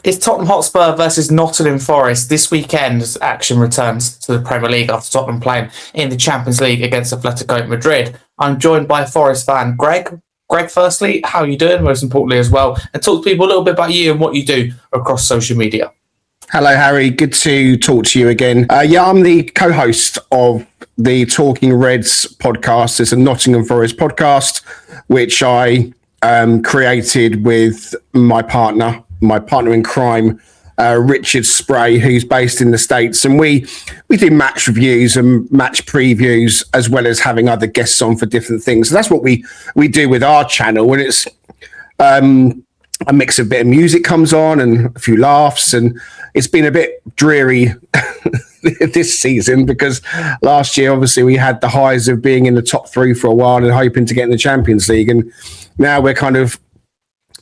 It's Tottenham Hotspur versus Nottingham Forest. This weekend, as action returns to the Premier League after Tottenham playing in the Champions League against Atletico Madrid. I'm joined by Forest fan Greg. Greg, firstly, how are you doing? Most importantly as well. And talk to people a little bit about you and what you do across social media. Hello, Harry. Good to talk to you again. I'm the co-host of the Talking Reds podcast. It's a Nottingham Forest podcast, which I created with my partner in crime, Richard Spray, who's based in the States. And we do match reviews and match previews, as well as having other guests on for different things. So that's what we do with our channel. And it's a mix of bit of music comes on and a few laughs. And it's been a bit dreary this season because last year, obviously, we had the highs of being in the top three for a while and hoping to get in the Champions League. And now we're kind of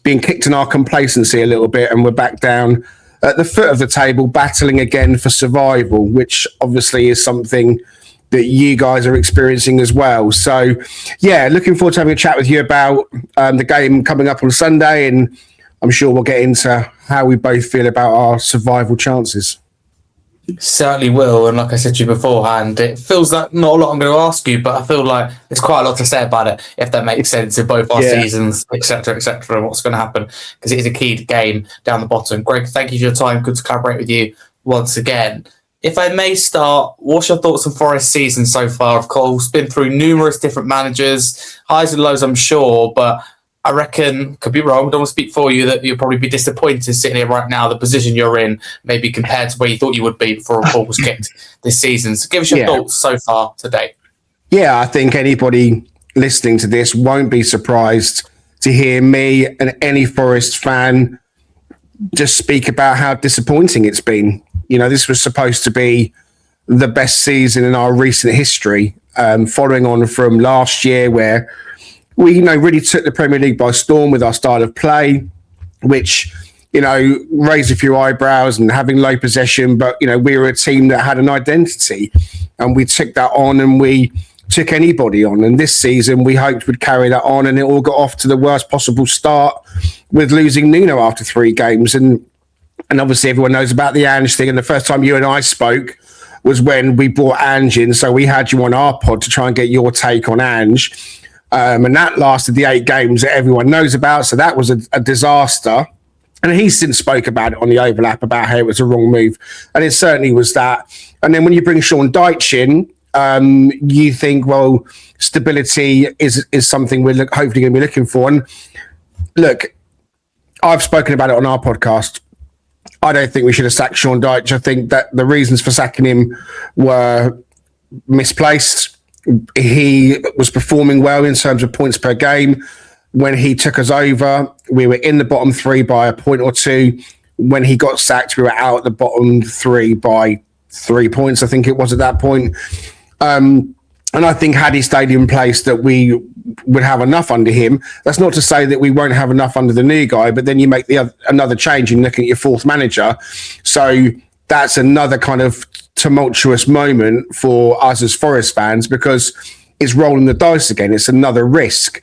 being kicked in our complacency a little bit, and we're back down at the foot of the table, battling again for survival, which obviously is something that you guys are experiencing as well. So, yeah, looking forward to having a chat with you about the game coming up on Sunday, and I'm sure we'll get into how we both feel about our survival chances. Certainly will, and like I said to you beforehand, it feels like not a lot I'm going to ask you, but I feel like there's quite a lot to say about it, if that makes sense, in both our seasons, etc., and what's going to happen, because it is a key game down the bottom. Greg, thank you for your time. Good to collaborate with you once again. If I may start, what's your thoughts on Forest's season so far? Of course, been through numerous different managers, highs and lows, I'm sure, but I reckon, could be wrong, don't want to speak for you, that you'll probably be disappointed sitting here right now, the position you're in, maybe compared to where you thought you would be before a ball was kicked this season. So give us your thoughts so far today. Yeah, I think anybody listening to this won't be surprised to hear me and any Forest fan just speak about how disappointing it's been. You know, this was supposed to be the best season in our recent history, following on from last year where we, really took the Premier League by storm with our style of play, which, raised a few eyebrows and having low possession. But, we were a team that had an identity, and we took that on and we took anybody on. And this season, we hoped we'd carry that on, and it all got off to the worst possible start with losing Nuno after 3 games. And obviously everyone knows about the Ange thing. And the first time you and I spoke was when we brought Ange in. So we had you on our pod to try and get your take on Ange. And that lasted the 8 games that everyone knows about. So that was a disaster. And he since spoke about it on the overlap about how it was a wrong move. And it certainly was that. And then when you bring Sean Dyche in, you think, well, stability is something we're hopefully going to be looking for. And look, I've spoken about it on our podcast. I don't think we should have sacked Sean Dyche. I think that the reasons for sacking him were misplaced. He was performing well in terms of points per game. When he took us over, we were in the bottom 3 by a point or 2. When he got sacked, we were out at the bottom 3 by 3 points, I think it was at that point. And I think had he stayed in place that we would have enough under him. That's not to say that we won't have enough under the new guy, but then you make another change and looking at your 4th manager. So that's another kind of tumultuous moment for us as Forest fans because it's rolling the dice again. It's another risk.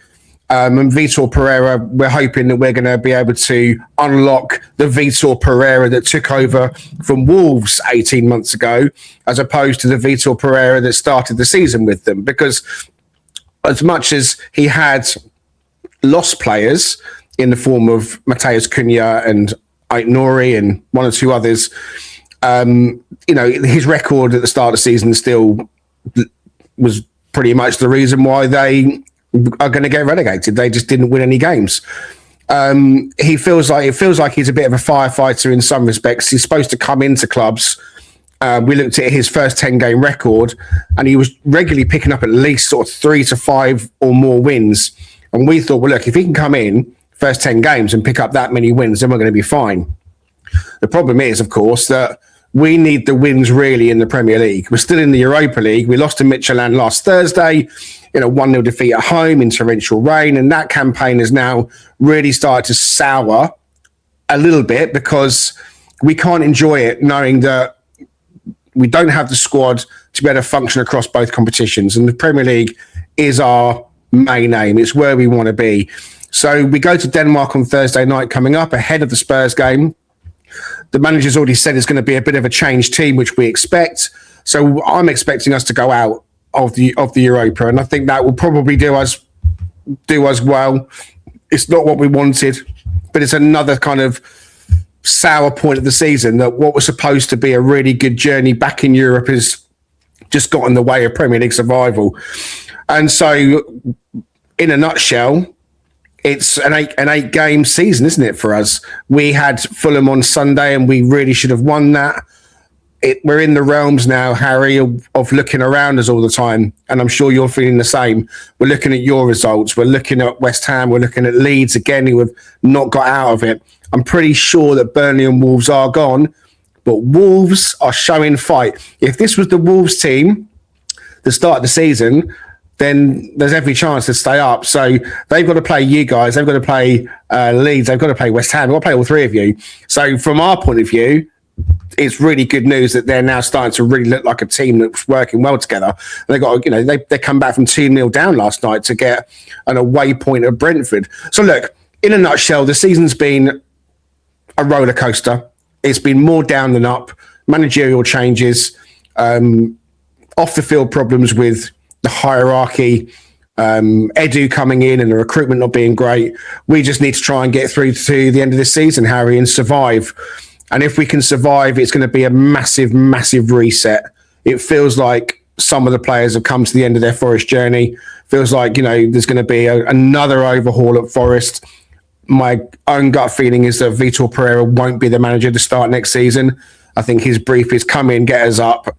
And Vitor Pereira, we're hoping that we're going to be able to unlock the Vitor Pereira that took over from Wolves 18 months ago, as opposed to the Vitor Pereira that started the season with them. Because as much as he had lost players in the form of Matheus Cunha and Aït-Nouri and 1 or 2 others, his record at the start of the season still was pretty much the reason why they are going to get relegated. They just didn't win any games. It feels like he's a bit of a firefighter in some respects. He's supposed to come into clubs. We looked at his first 10-game record, and he was regularly picking up at least sort of 3 to 5 or more wins. And we thought, well, look, if he can come in first 10 games and pick up that many wins, then we're going to be fine. The problem is, of course, that we need the wins really in the Premier League. We're still in the Europa League. We lost to Midtjylland last Thursday in a 1-0 defeat at home in torrential rain. And that campaign has now really started to sour a little bit because we can't enjoy it knowing that we don't have the squad to be able to function across both competitions. And the Premier League is our main aim. It's where we want to be. So we go to Denmark on Thursday night coming up ahead of the Spurs game. The manager's already said it's going to be a bit of a changed team, which we expect. So I'm expecting us to go out of the Europa, and I think that will probably do us well. It's not what we wanted, but it's another kind of sour point of the season, that what was supposed to be a really good journey back in Europe has just got in the way of Premier League survival. And so, in a nutshell, it's an eight game season, isn't it, for us? We had Fulham on Sunday, and we really should have won that. We're in the realms now, Harry, of looking around us all the time, and I'm sure you're feeling the same. We're looking at your results. We're looking at West Ham. We're looking at Leeds again, who have not got out of it. I'm pretty sure that Burnley and Wolves are gone, but Wolves are showing fight. If this was the Wolves team, the start of the season, then there's every chance to stay up. So they've got to play you guys. They've got to play Leeds. They've got to play West Ham. They've got to play all three of you. So from our point of view, it's really good news that they're now starting to really look like a team that's working well together. They got, they come back from 2-0 down last night to get an away point at Brentford. So look, in a nutshell, the season's been a roller coaster. It's been more down than up. Managerial changes, off the field problems with the hierarchy, Edu coming in and the recruitment not being great. We just need to try and get through to the end of this season, Harry, and survive. And if we can survive, it's going to be a massive, massive reset. It feels like some of the players have come to the end of their Forest journey. Feels like, there's going to be another overhaul at Forest. My own gut feeling is that Vitor Pereira won't be the manager to start next season. I think his brief is come in, get us up,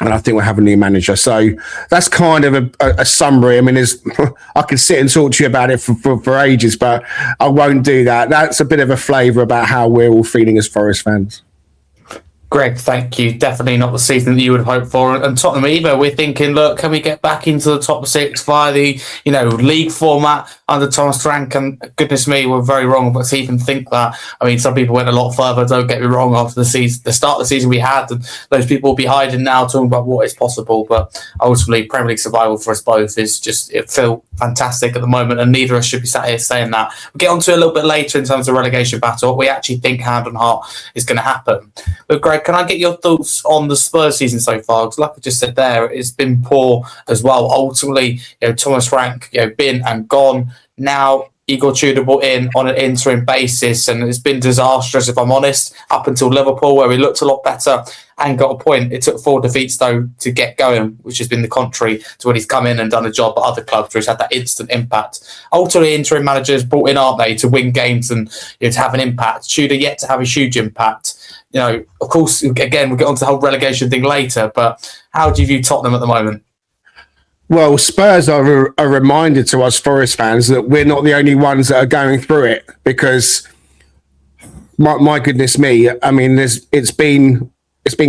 and I think we'll have a new manager. So that's kind of a summary. I mean, I could sit and talk to you about it for ages, but I won't do that. That's a bit of a flavour about how we're all feeling as Forest fans. Greg, thank you. Definitely not the season that you would hope for. And Tottenham either. We're thinking, look, can we get back into the top six via the, league format under Thomas Frank? And goodness me, we're very wrong but to even think that. I mean, some people went a lot further, don't get me wrong, after the start of the season we had. And those people will be hiding now talking about what is possible. But ultimately, Premier League survival for us both is just, it feels fantastic at the moment. And neither of us should be sat here saying that. We'll get on to it a little bit later in terms of relegation battle, what we actually think hand on heart is going to happen. But Greg, can I get your thoughts on the Spurs season so far? Because like I just said there, it's been poor as well. Ultimately, Thomas Frank, been and gone. Now Igor Tudor brought in on an interim basis, and it's been disastrous, if I'm honest, up until Liverpool, where we looked a lot better and got a point. It took 4 defeats, though, to get going, which has been the contrary to when he's come in and done a job at other clubs where he's had that instant impact. Ultimately, interim managers brought in, aren't they, to win games and to have an impact. Tudor yet to have a huge impact. Of course, again, we'll get onto the whole relegation thing later, but how do you view Tottenham at the moment? Well, Spurs are a reminder to us Forest fans that we're not the only ones that are going through it, because my goodness me, I mean, it's been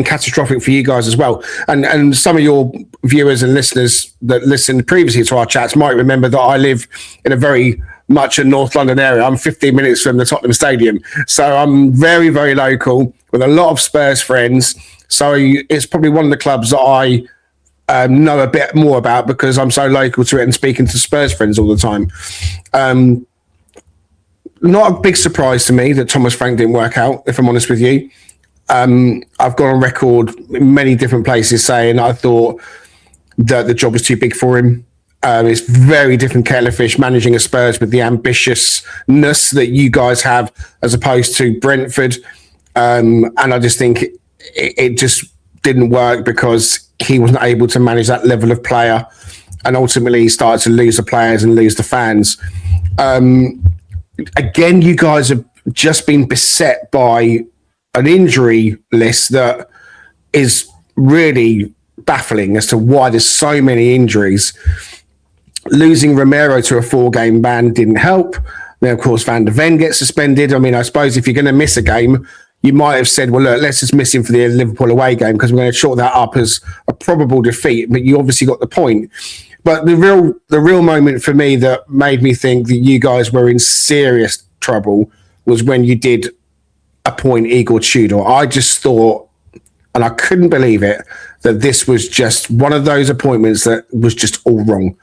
catastrophic for you guys as well. And some of your viewers and listeners that listened previously to our chats might remember that I live in a very much a North London area. I'm 15 minutes from the Tottenham Stadium. So I'm very, very local with a lot of Spurs friends. So it's probably one of the clubs that I know a bit more about because I'm so local to it and speaking to Spurs friends all the time. Not a big surprise to me that Thomas Frank didn't work out, if I'm honest with you. I've gone on record in many different places saying I thought that the job was too big for him. It's very different kettle of fish managing a Spurs with the ambitiousness that you guys have as opposed to Brentford. And I just think it just didn't work because he wasn't able to manage that level of player. And ultimately he started to lose the players and lose the fans. Again, you guys have just been beset by an injury list that is really baffling as to why there's so many injuries. Losing Romero to a 4-game ban didn't help. Then, of course, Van de Ven gets suspended. I mean, I suppose if you're going to miss a game, you might have said, well, look, let's just miss him for the Liverpool away game because we're going to chalk that up as a probable defeat. But you obviously got the point. But the real moment for me that made me think that you guys were in serious trouble was when you did appoint Igor Tudor. I just thought, and I couldn't believe it, that this was just one of those appointments that was just all wrong.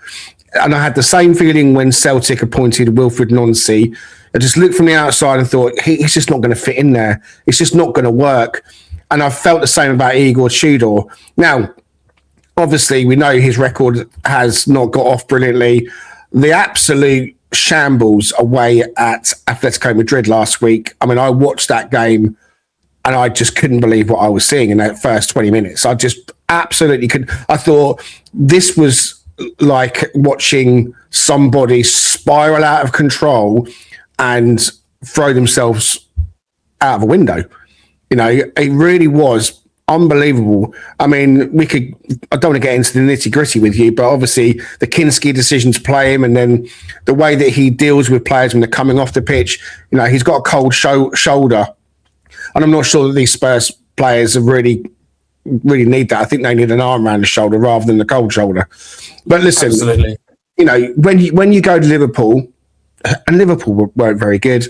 and I had the same feeling when Celtic appointed Wilfred Nancy. I just looked from the outside and thought, he's just not going to fit in there. It's just not going to work. And I felt the same about Igor Tudor. Now, obviously, we know his record has not got off brilliantly. The absolute shambles away at Atletico Madrid last week. I mean, I watched that game and I just couldn't believe what I was seeing in that first 20 minutes. I just absolutely couldn't. I thought this was like watching somebody spiral out of control and throw themselves out of a window. You know, it really was unbelievable. I mean, I don't want to get into the nitty gritty with you, but obviously the Kinski decision to play him and then the way that he deals with players when they're coming off the pitch, you know, he's got a cold shoulder. And I'm not sure that these Spurs players really need that. I think they need an arm around the shoulder rather than the cold shoulder. But listen, absolutely. You know, when you go to Liverpool, and Liverpool weren't very good,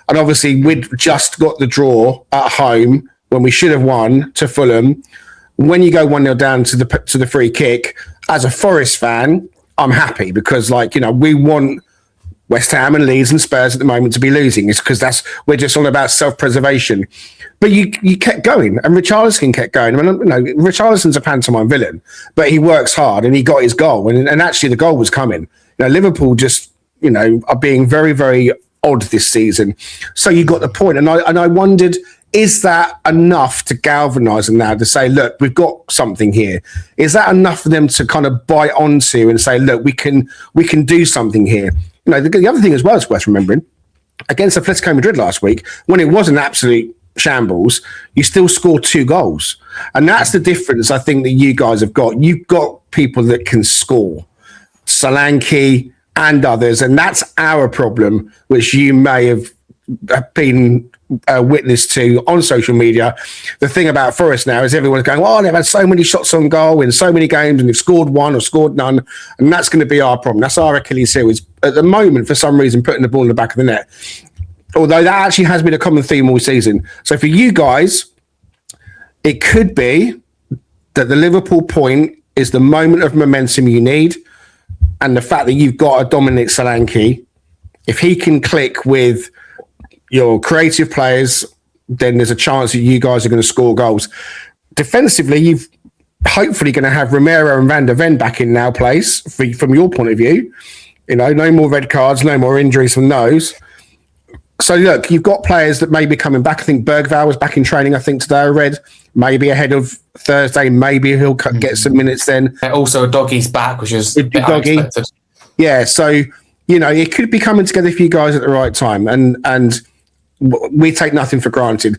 and obviously we'd just got the draw at home when we should have won to Fulham. When you go 1-0 down to the free kick, as a Forest fan, I'm happy because, like, you know, we want West Ham and Leeds and Spurs at the moment to be losing. It's because we're just all about self-preservation. But you kept going, and Richarlison kept going. I mean, you know, Richarlison's a pantomime villain, but he works hard and he got his goal, and actually the goal was coming. You know, Liverpool just, you know, are being very, very odd this season. So you got the point, and I wondered, is that enough to galvanise them now to say, look, we've got something here? Is that enough for them to kind of bite onto and say, look, we can do something here? You know, the other thing as well is worth remembering, against Atletico Madrid last week, when it was an absolute shambles, you still scored 2 goals. And that's the difference I think that you guys have got. You've got people that can score, Solanke and others, and that's our problem, which you may have been witness to on social media. The thing about Forest now is everyone's going, oh, they've had so many shots on goal in so many games and they've scored one or scored none, and that's going to be our problem. That's our Achilles heel, is at the moment, for some reason, putting the ball in the back of the net, although that actually has been a common theme all season. So for you guys, it could be that the Liverpool point is the moment of momentum you need, and the fact that you've got a Dominic Solanke, if he can click with your creative players, then there's a chance that you guys are going to score goals. Defensively, you've hopefully going to have Romero and Van der Ven back in now place from your point of view. You know, no more red cards, no more injuries from those. So look, you've got players that may be coming back. I think Bergvall was back in training, I think today I read, maybe ahead of Thursday. Maybe he'll get some minutes then. Also, Doggy's back, which is a bit unexpected. Yeah, so, you know, it could be coming together for you guys at the right time. And we take nothing for granted.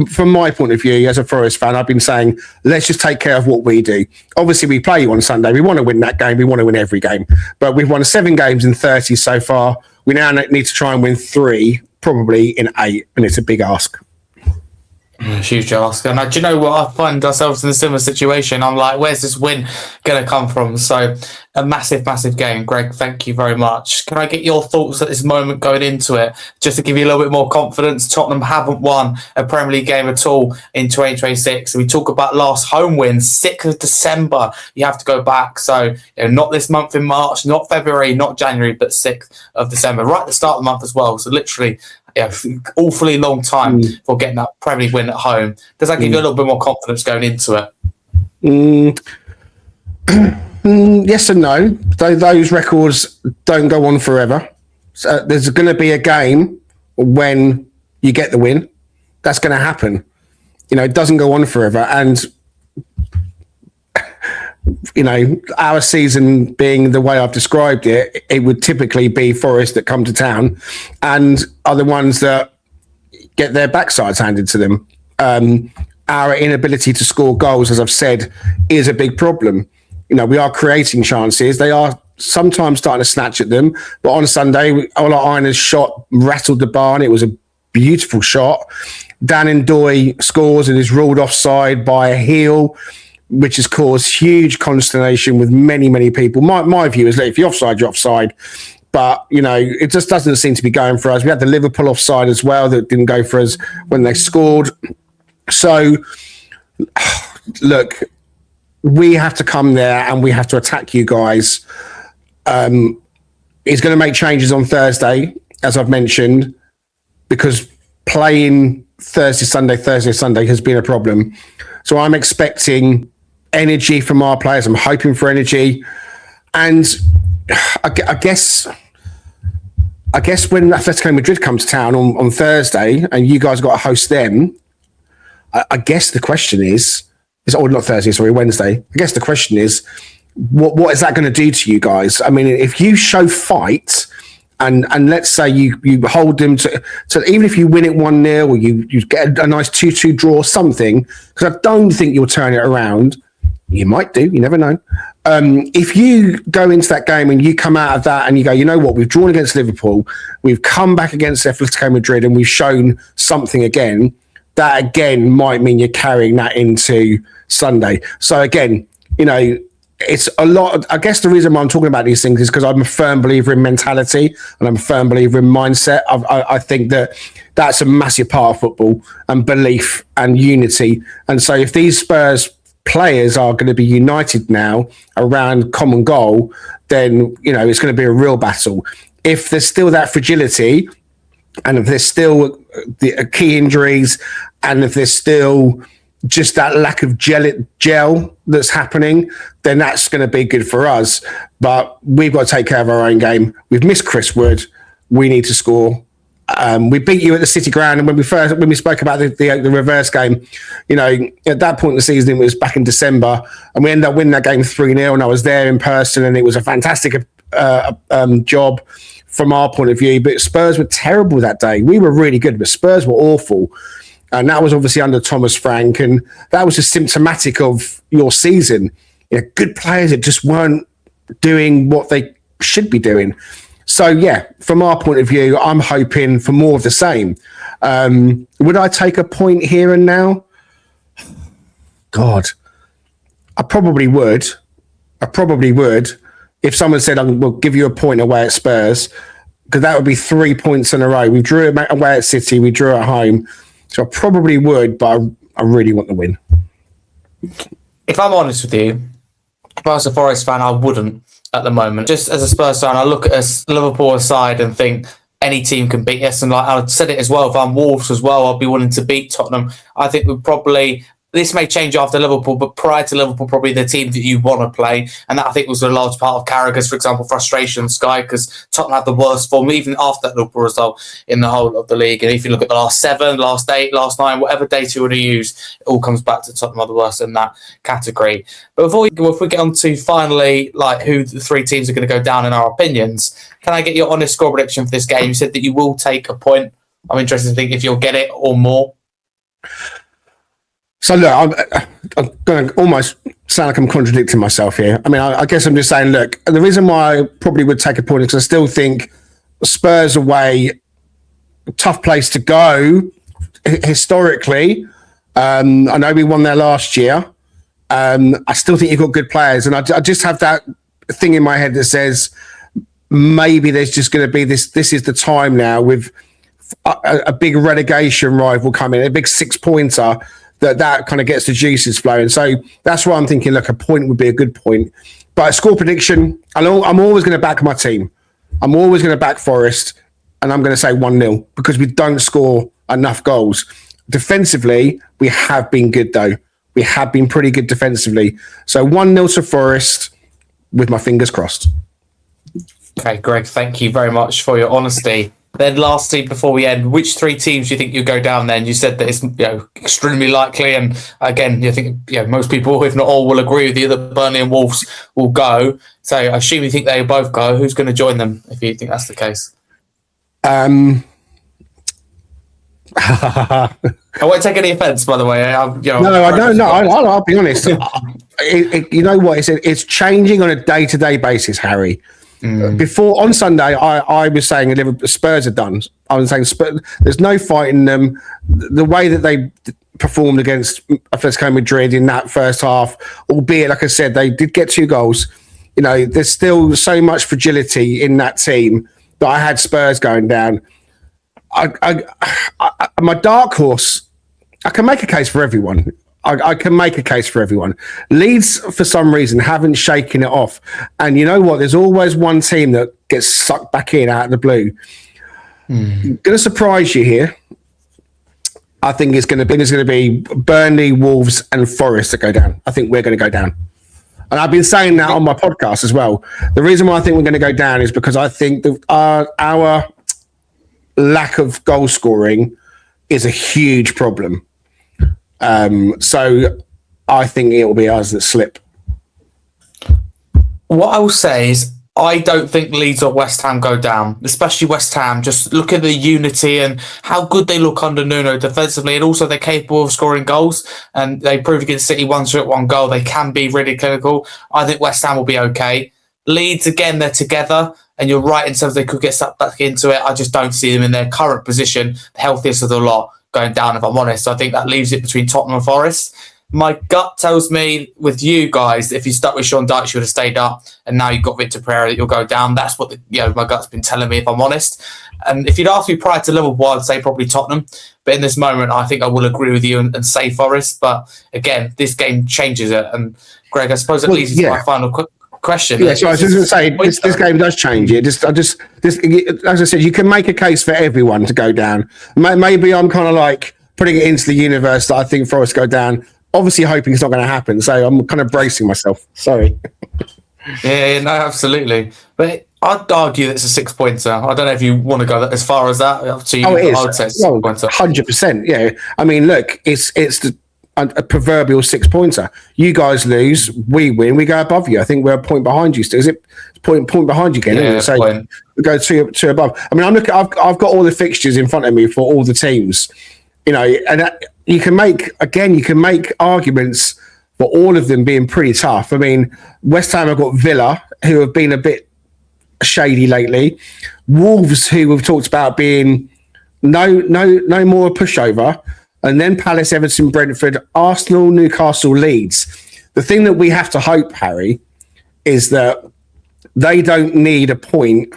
From my point of view, as a Forest fan, I've been saying, let's just take care of what we do. Obviously, we play you on Sunday. We want to win that game. We want to win every game. But we've won 7 games in 30 so far. We now need to try and win 3, probably in 8, and it's a big ask. Huge ask. And do you know what? I find ourselves in a similar situation. I'm like, where's this win going to come from? So a massive, massive game. Greg, thank you very much. Can I get your thoughts at this moment going into it? Just to give you a little bit more confidence, Tottenham haven't won a Premier League game at all in 2026. We talk about last home win, 6th of December. You have to go back. So, you know, not this month in March, not February, not January, but 6th of December, right at the start of the month as well. So literally, yeah, awfully long time for getting that Premier League win at home. Does that give you a little bit more confidence going into it? Yes and no. Those records don't go on forever. So there's going to be a game when you get the win. That's going to happen. You know, it doesn't go on forever. And, you know, our season being the way I've described it, it would typically be Forest that come to town and are the ones that get their backsides handed to them. Our inability to score goals, as I've said, is a big problem. You know, we are creating chances. They are sometimes starting to snatch at them. But on Sunday, Ola Aina's shot rattled the bar, and it was a beautiful shot. Dan Ndoye scores and is ruled offside by a heel, which has caused huge consternation with many, many people. My view is that if you're offside, you're offside. But, you know, it just doesn't seem to be going for us. We had the Liverpool offside as well that didn't go for us when they scored. So, look, we have to come there and we have to attack you guys. He's going to make changes on Thursday, as I've mentioned, because playing Thursday, Sunday has been a problem. So I'm expecting energy from our players. I'm hoping for energy. And I guess when Atletico Madrid comes to town on Thursday and you guys got to host them, I guess the question is not Thursday, sorry, Wednesday. I guess the question is, what is that going to do to you guys? I mean, if you show fight and let's say you hold them to even if you win it 1-0 or you get a nice 2-2 draw, something, because I don't think you'll turn it around. You might do, you never know. If you go into that game and you come out of that and you go, you know what, we've drawn against Liverpool, we've come back against Atletico Madrid and we've shown something again, that again might mean you're carrying that into Sunday. So again, you know, it's a lot. I guess the reason why I'm talking about these things is because I'm a firm believer in mentality and I'm a firm believer in mindset. I think that's a massive part of football, and belief and unity. And so if these Spurs players are going to be united now around common goal, then, you know, it's going to be a real battle. If there's still that fragility and if there's still the key injuries and if there's still just that lack of gel that's happening, then that's going to be good for us. But we've got to take care of our own game. We've missed Chris Wood. We need to score. We beat you at the City Ground, and when we spoke about the reverse game, you know, at that point in the season, it was back in December, and we ended up winning that game 3-0, and I was there in person, and it was a fantastic job from our point of view. But Spurs were terrible that day. We were really good, but Spurs were awful. And that was obviously under Thomas Frank, and that was just symptomatic of your season. You know, good players that just weren't doing what they should be doing. So, yeah, from our point of view, I'm hoping for more of the same. Would I take a point here and now? God, I probably would. If someone said, we'll give you a point away at Spurs, because that would be 3 points in a row. We drew away at City, we drew at home. So I probably would, but I really want the win. If I'm honest with you, if I was a Forest fan, I wouldn't at the moment. Just as a Spurs fan, I look at us Liverpool aside and think any team can beat us. And like I said it as well, if I'm Wolves as well, I'll be willing to beat Tottenham. I think we'd probably... This may change after Liverpool, but prior to Liverpool, probably the team that you want to play. And that, I think, was a large part of Carragher's, for example, frustration, Sky, because Tottenham had the worst form, even after that Liverpool result, in the whole of the league. And if you look at the last 7, last 8, last 9, whatever data you want to use, it all comes back to Tottenham are the worst in that category. But if we get on to finally like who the 3 teams are going to go down in our opinions, can I get your honest score prediction for this game? You said that you will take a point. I'm interested to think if you'll get it or more. So look, I'm going to almost sound like I'm contradicting myself here. I mean, I guess I'm just saying, look, the reason why I probably would take a point is because I still think Spurs away, tough place to go historically. I know we won there last year. I still think you've got good players, and I just have that thing in my head that says maybe there's just going to be this is the time now with a big relegation rival coming, a big 6-pointer, that kind of gets the juices flowing. So that's why I'm thinking, look, a point would be a good point. But a score prediction, I'm always going to back my team. I'm always going to back Forest, and I'm going to say 1-0 because we don't score enough goals. Defensively, we have been good, though. We have been pretty good defensively. So 1-0 to Forest with my fingers crossed. Okay, Greg, thank you very much for your honesty. Then lastly, before we end, which 3 teams do you think you'll go down then? You said that it's extremely likely, and again, you think most people, if not all, will agree with you that Burnley and Wolves will go. So I assume you think they both go. Who's going to join them if you think that's the case? I won't take any offence, by the way. I'll be honest. You know what? It's changing on a day-to-day basis, Harry. Before on Sunday, I was saying Spurs are done. I was saying Spurs, there's no fighting them. The way that they performed against Atletico Madrid in that first half, albeit like I said, they did get 2 goals. You know, there's still so much fragility in that team that I had Spurs going down. My dark horse, I can make a case for everyone. I can make a case for everyone. Leeds, for some reason, haven't shaken it off. And you know what? There's always one team that gets sucked back in out of the blue. Going to surprise you here. I think it's going to be Burnley, Wolves, and Forest that go down. I think we're going to go down. And I've been saying that on my podcast as well. The reason why I think we're going to go down is because I think our lack of goal scoring is a huge problem. So I think it will be us that slip. What I will say is I don't think Leeds or West Ham go down, especially West Ham. Just look at the unity and how good they look under Nuno defensively, and also they're capable of scoring goals. And they proved against City once at one goal. They can be really clinical. I think West Ham will be okay. Leeds, again, they're together. And you're right in terms of they could get sucked back into it. I just don't see them in their current position, the healthiest of the lot, going down, if I'm honest. So I think that leaves it between Tottenham and Forest. My gut tells me with you guys, if you stuck with Sean Dyche, you would have stayed up, and now you've got Victor Pereira, that you'll go down. That's what my gut's been telling me, if I'm honest. And if you'd asked me prior to Liverpool, I'd say probably Tottenham. But in this moment, I think I will agree with you and say Forest. But again, this game changes it. And Greg, I suppose that leads to my final question. Yeah, so I was just going to say, this game does change it. As I said, you can make a case for everyone to go down. Maybe I'm kind of like putting it into the universe that I think Forest go down. Obviously, hoping it's not going to happen. So I'm kind of bracing myself. Sorry. Yeah, no, absolutely. But I'd argue that it's a 6-pointer. I don't know if you want to go as far as that. Up to you. It is. I would say it's 6-pointer. 100%. Yeah. I mean, look, it's a proverbial 6-pointer. You guys lose, we win, we go above you. I think we're a point behind you still. Is it point behind you again? Yeah, so we go two above. I mean, I'm looking. I've got all the fixtures in front of me for all the teams. And you can make arguments for all of them being pretty tough. I mean, West Ham have got Villa, who have been a bit shady lately. Wolves, who we've talked about being no more a pushover. And then Palace, Everton, Brentford, Arsenal, Newcastle, Leeds. The thing that we have to hope, Harry, is that they don't need a point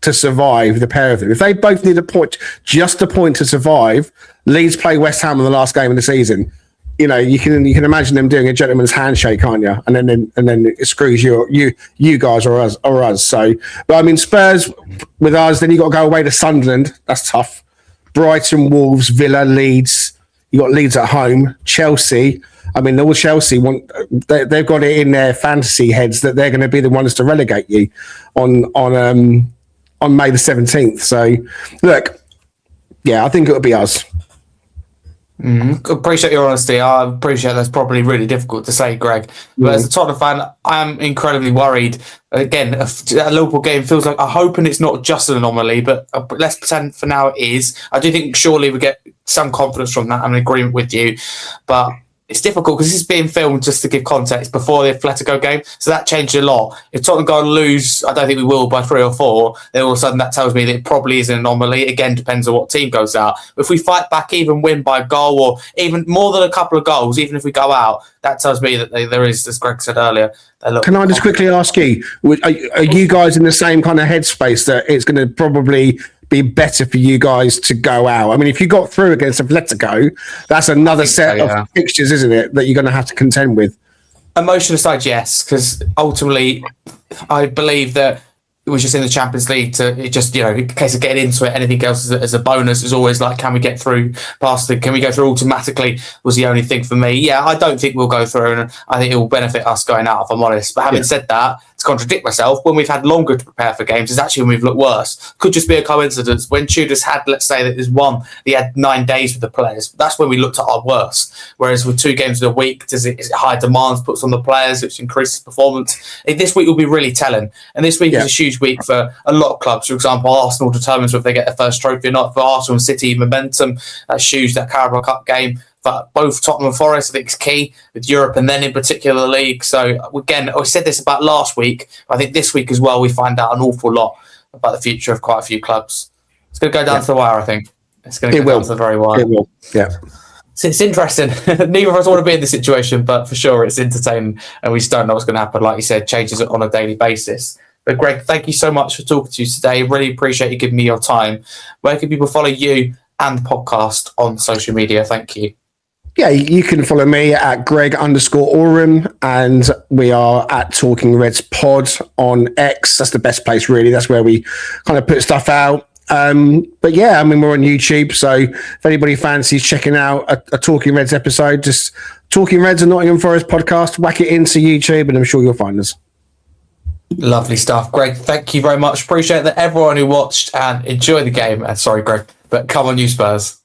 to survive, the pair of them. If they both need a point, just a point to survive, Leeds play West Ham in the last game of the season. You can imagine them doing a gentleman's handshake, can't you? And then it screws you guys or us. So, but I mean, Spurs with us, then you got to go away to Sunderland. That's tough. Brighton, Wolves, Villa, Leeds. You got Leeds at home. Chelsea. I mean, all Chelsea they've got it in their fantasy heads that they're going to be the ones to relegate you on May the 17th. So, look, yeah, I think it'll be us. Appreciate your honesty. I appreciate that's probably really difficult to say, Greg. But as a Tottenham fan, I'm incredibly worried. Again, a Liverpool game feels like I'm hoping it's not just an anomaly, but let's pretend for now it is. I do think surely we get some confidence from that. I'm in agreement with you, but it's difficult because this is being filmed, just to give context, before the Atletico game. So that changed a lot. If Tottenham go and lose, I don't think we will, by 3 or 4, then all of a sudden that tells me that it probably is an anomaly. Again, depends on what team goes out. But if we fight back, even win by a goal or even more than a couple of goals, even if we go out, that tells me that there is, as Greg said earlier. Can I just quickly ask you, are you guys in the same kind of headspace that it's going to probably be better for you guys to go out? I mean, if you got through against Atletico, that's another set of fixtures, isn't it, that you're going to have to contend with? Emotion aside, yes, because ultimately I believe that it was just in the Champions League in case of getting into it. Anything else as a bonus is always like, can we get through can we go through automatically was the only thing for me. Yeah, I don't think we'll go through, and I think it will benefit us going out, if I'm honest. But having said that, to contradict myself, when we've had longer to prepare for games, it's actually when we've looked worse. Could just be a coincidence. When Tudor's had, let's say that there's one, he had 9 days with the players. That's when we looked at our worst. Whereas with 2 games in a week, is it high demands puts on the players, which increases performance? This week will be really telling. And this week is a huge week for a lot of clubs. For example, Arsenal determines whether they get their first trophy or not. For Arsenal and City, momentum, that's huge, that Carabao Cup game. But both Tottenham and Forest, I think, is key with Europe and then in particular the league. So again, I said this about last week. I think this week as well, we find out an awful lot about the future of quite a few clubs. It's going to go down to the wire, I think. It's going to go down to the very wire. It will, yeah. So it's interesting. Neither of us want to be in this situation, but for sure it's entertaining, and we just don't know what's going to happen. Like you said, changes on a daily basis. But Greg, thank you so much for talking to you today. Really appreciate you giving me your time. Where can people follow you and the podcast on social media? Thank you. yeah, you can follow me at Greg_Oram, and we are at Talking Reds Pod on X. That's the best place, really. That's where we kind of put stuff out. But yeah, I mean, we're on YouTube, so if anybody fancies checking out a Talking Reds episode, just Talking Reds and Nottingham Forest podcast, whack it into YouTube, and I'm sure you'll find us. Lovely stuff, Greg. Thank you very much. Appreciate that, everyone who watched, and enjoy the game. Sorry, Greg, but come on, you Spurs.